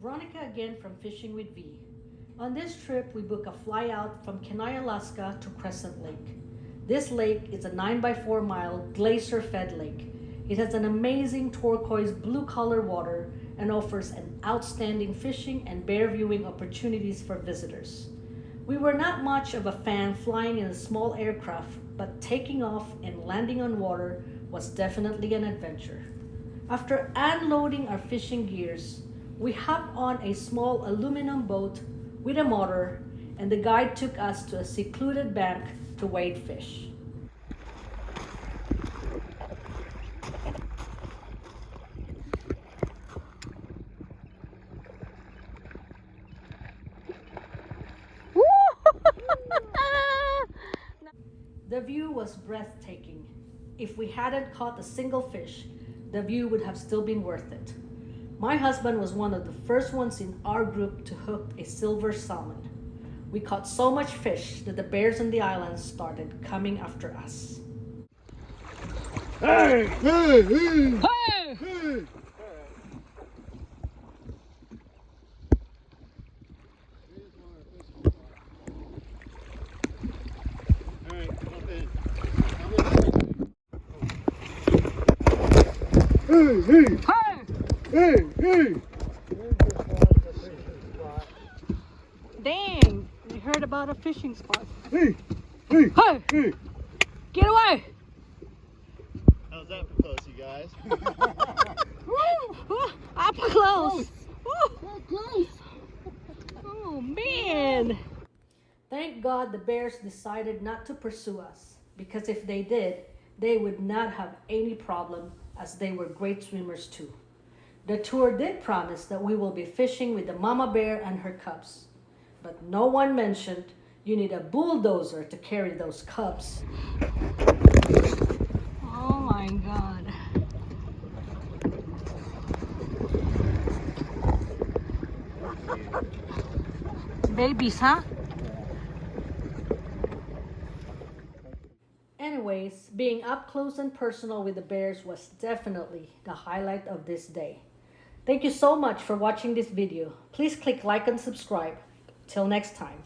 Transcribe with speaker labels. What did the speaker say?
Speaker 1: Veronica again from Fishing with V. On this trip, we book a fly out from Kenai, Alaska to Crescent Lake. This lake is a 9 by 4 mile glacier-fed lake. It has an amazing turquoise blue color water and offers an outstanding fishing and bear viewing opportunities for visitors. We were not much of a fan flying in a small aircraft, but taking off and landing on water was definitely an adventure. After unloading our fishing gears, we hopped on a small aluminum boat with a motor, and the guide took us to a secluded bank to wade fish. The view was breathtaking. If we hadn't caught a single fish, the view would have still been worth it. My husband was one of the first ones in our group to hook a silver salmon. We caught so much fish that the bears on the island started coming after us.
Speaker 2: Hey! Hey! Hey!
Speaker 1: Hey!
Speaker 2: Hey! Hey, hey, hey, hey!
Speaker 1: Dang! We heard about a fishing spot.
Speaker 2: Hey, hey,
Speaker 1: Hey!
Speaker 2: hey!
Speaker 1: Get away!
Speaker 3: How's that for close, you guys?
Speaker 1: Woo! Up close!
Speaker 2: So close!
Speaker 1: Oh man! Thank God the bears decided not to pursue us, because if they did, they would not have any problem, as they were great swimmers too. The tour did promise that we will be fishing with the mama bear and her cubs, but no one mentioned you need a bulldozer to carry those cubs. Oh my God. Babies, huh? Anyways, being up close and personal with the bears was definitely the highlight of this day. Thank you so much for watching this video. Please click like and subscribe. Till next time.